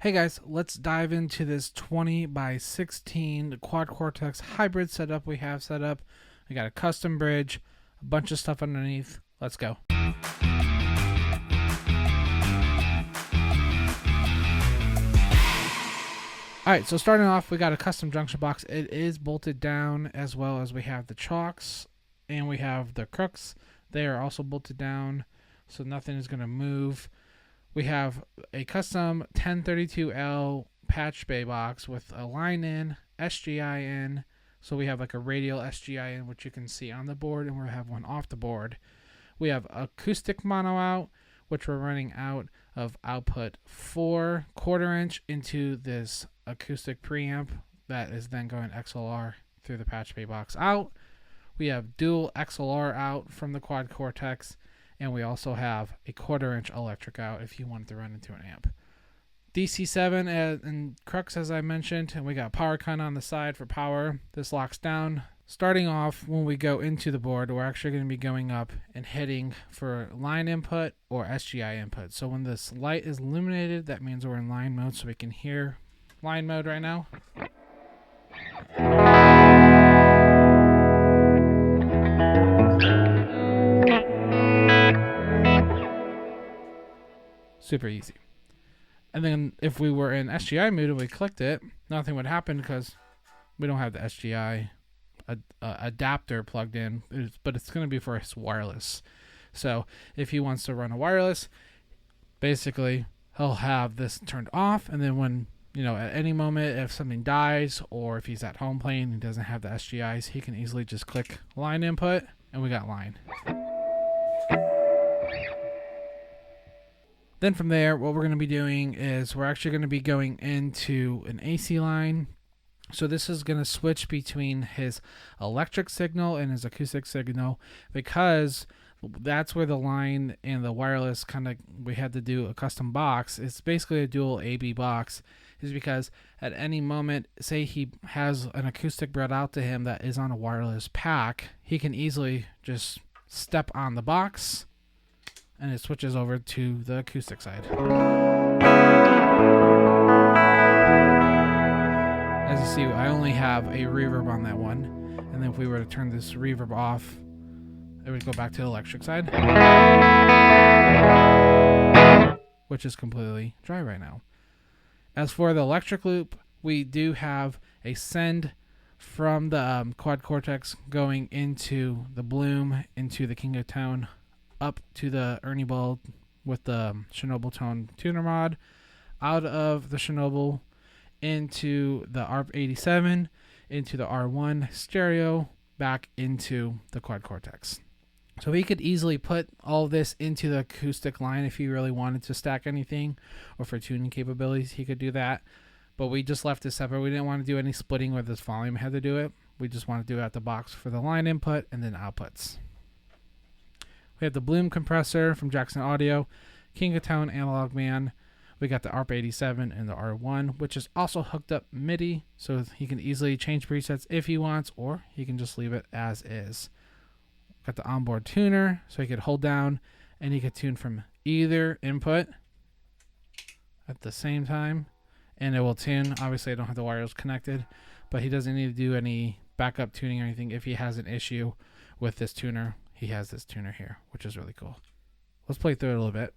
Hey guys, let's dive into this 20 by 16 quad Cortex hybrid setup we have set up. We got a custom bridge, a bunch of stuff underneath. Let's go. Alright, so starting off, we got a custom junction box. It is bolted down, as well as we have the CRUX and we have the CRUX. They are also bolted down, so nothing is going to move. We have a custom 1032L patch bay box with a line in, SGI in. So we have like a radial SGI in, which you can see on the board, and we have one off the board. We have acoustic mono out, which we're running out of output 4 1/4" into this acoustic preamp that is then going XLR through the patch bay box out. We have dual XLR out from the quad Cortex, and we also have a 1/4" electric out if you want to run into an amp. DC7 and CRUX, as I mentioned, and we got power con on the side for power. This locks down. Starting off, when we go into the board, we're actually going to be going up and hitting for line input or SGI input. So when this light is illuminated, that means we're in line mode, so we can hear line mode right now. Super easy. And then if we were in SGI mode and we clicked it, nothing would happen because we don't have the SGI adapter plugged in, but it's going to be for his wireless. So if he wants to run a wireless, basically he'll have this turned off, and then when, you know, at any moment if something dies or if he's at home playing and doesn't have the SGIs, he can easily just click line input and we got line. Then from there, what we're going to be doing is we're actually going to be going into an AC line. So this is going to switch between his electric signal and his acoustic signal, because that's where the line and the wireless we had to do a custom box. It's basically a dual AB box, is because at any moment, say he has an acoustic brought out to him that is on a wireless pack, he can easily just step on the box and it switches over to the acoustic side. As you see, I only have a reverb on that one, and then if we were to turn this reverb off, it would go back to the electric side, which is completely dry right now. As for the electric loop, we do have a send from the quad Cortex going into the Bloom, into the King of Tone, up to the Ernie Ball with the Chernobyl Tone tuner mod, out of the Chernobyl into the ARP87, into the R1 stereo, back into the quad Cortex. So he could easily put all this into the acoustic line if he really wanted to stack anything, or for tuning capabilities he could do that. But we just left this separate. We didn't want to do any splitting where this volume had to do it. We just want to do it at the box for the line input and then outputs. We have the Bloom compressor from Jackson Audio, King of Tone Analog Man. We got the ARP87 and the R1, which is also hooked up MIDI, so he can easily change presets if he wants, or he can just leave it as is. Got the onboard tuner, so he could hold down and he could tune from either input at the same time, and it will tune. Obviously, I don't have the wires connected, but he doesn't need to do any backup tuning or anything. If he has an issue with this tuner, he has this tuner here, which is really cool. Let's play through it a little bit.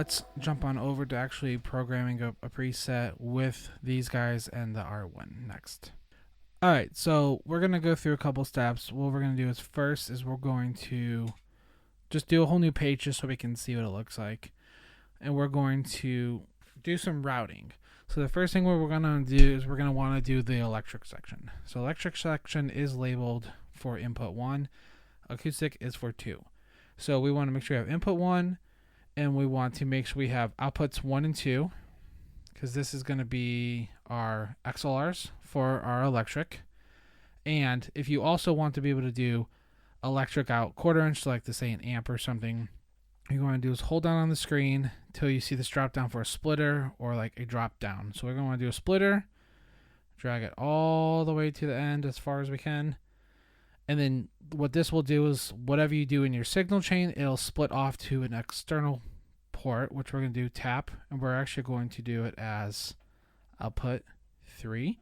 let's jump on over to actually programming a preset with these guys and the R1 next. Alright, so we're going to go through a couple steps. What we're going to do is first is we're going to just do a whole new page just so we can see what it looks like. And we're going to do some routing. So the first thing we're going to do is we're going to want to do the electric section. So electric section is labeled for input 1. Acoustic is for 2. So we want to make sure we have input 1, and we want to make sure we have outputs 1 and 2, because this is going to be our XLRs for our electric. And if you also want to be able to do electric out 1/4 inch, like to say an amp or something, what you want to do is hold down on the screen until you see this drop down for a splitter or like a drop down. So we're going to want to do a splitter, drag it all the way to the end as far as we can. And then what this will do is whatever you do in your signal chain, it'll split off to an external port, which we're going to do tap, and we're actually going to do it as output 3.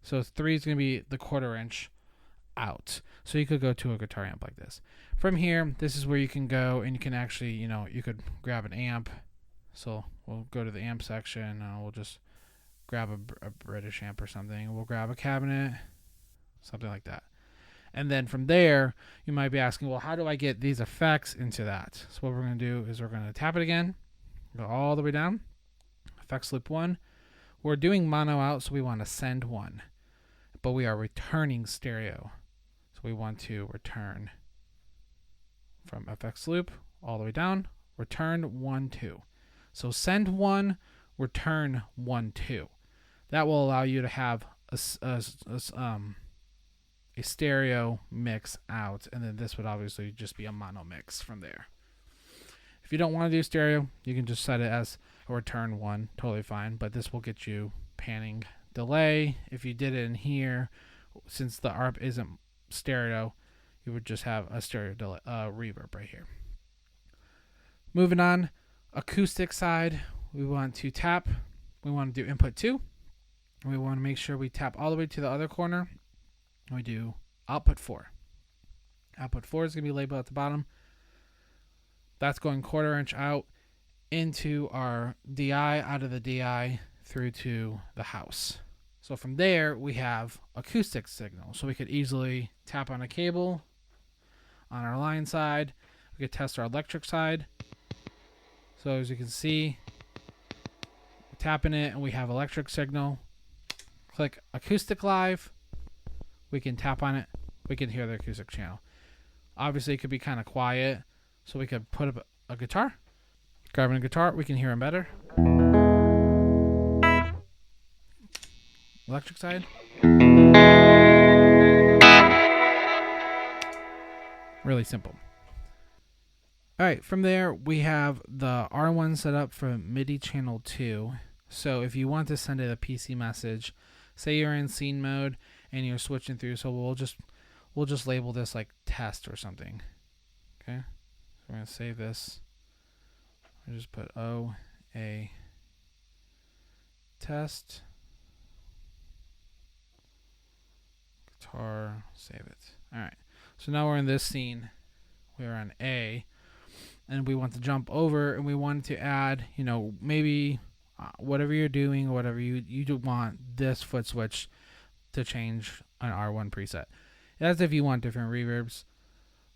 So 3 is going to be the 1/4 inch out. So you could go to a guitar amp like this. From here, this is where you can go and you can actually, you could grab an amp. So we'll go to the amp section. We'll just grab a British amp or something. We'll grab a cabinet, something like that. And then from there, you might be asking, well, how do I get these effects into that? So what we're going to do is we're going to tap it again, go all the way down, effects loop 1. We're doing mono out, so we want to send 1, but we are returning stereo. So we want to return from FX loop all the way down, return 1, 2. So send 1, return 1, 2. That will allow you to have a stereo mix out, and then this would obviously just be a mono mix from there. If you don't want to do stereo, you can just set it as a return 1, totally fine, but this will get you panning delay. If you did it in here, since the ARP isn't stereo, you would just have a stereo delay, reverb right here. Moving on, acoustic side, we want to tap, we want to do input 2, and we want to make sure we tap all the way to the other corner. We do output 4. Output 4 is going to be labeled at the bottom. That's going 1/4 inch out into our DI, out of the DI through to the house. So from there, we have acoustic signal. So we could easily tap on a cable on our line side. We could test our electric side. So as you can see, we're tapping it and we have electric signal. Click acoustic live. We can tap on it. We can hear the acoustic channel. Obviously, it could be kind of quiet, so we could put up a guitar. Grabbing a guitar, we can hear him better. Electric side. Really simple. All right, from there, we have the R1 set up for MIDI channel 2. So if you want to send it a PC message, say you're in scene mode and you're switching through, so we'll just label this like test or something. Okay, so we're gonna save this. We'll just put OA test guitar, save it. All right, so now we're in this scene. We're on A, and we want to jump over, and we want to add, maybe whatever you're doing, whatever you do want this foot switch to change an R1 preset. That's if you want different reverbs.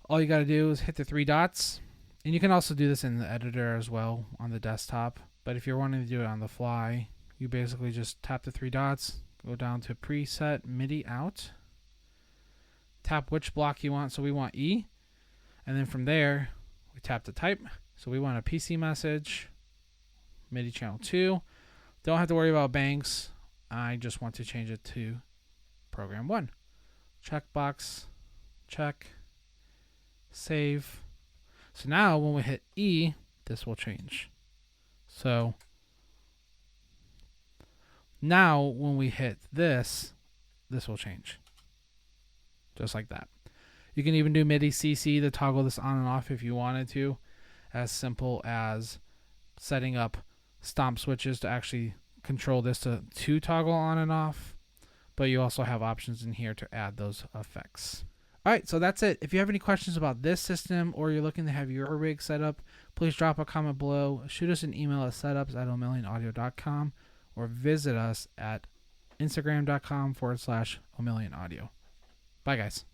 All you got to do is hit the 3 dots, and you can also do this in the editor as well on the desktop. But if you're wanting to do it on the fly, you basically just tap the 3 dots, go down to preset MIDI out, tap which block you want. So we want E, and then from there we tap the type. So we want a PC message, MIDI channel 2. Don't have to worry about banks. I just want to change it to program 1. Checkbox, check, save. So now when we hit E, this will change. So now when we hit this will change. Just like that. You can even do MIDI CC to toggle this on and off if you wanted to. As simple as setting up stomp switches to actually control this to toggle on and off. But you also have options in here to add those effects. All right, so that's it. If you have any questions about this system or you're looking to have your rig set up, please drop a comment below. Shoot us an email at setups@omillionaudio.com or visit us at instagram.com/omillionaudio. Bye, guys.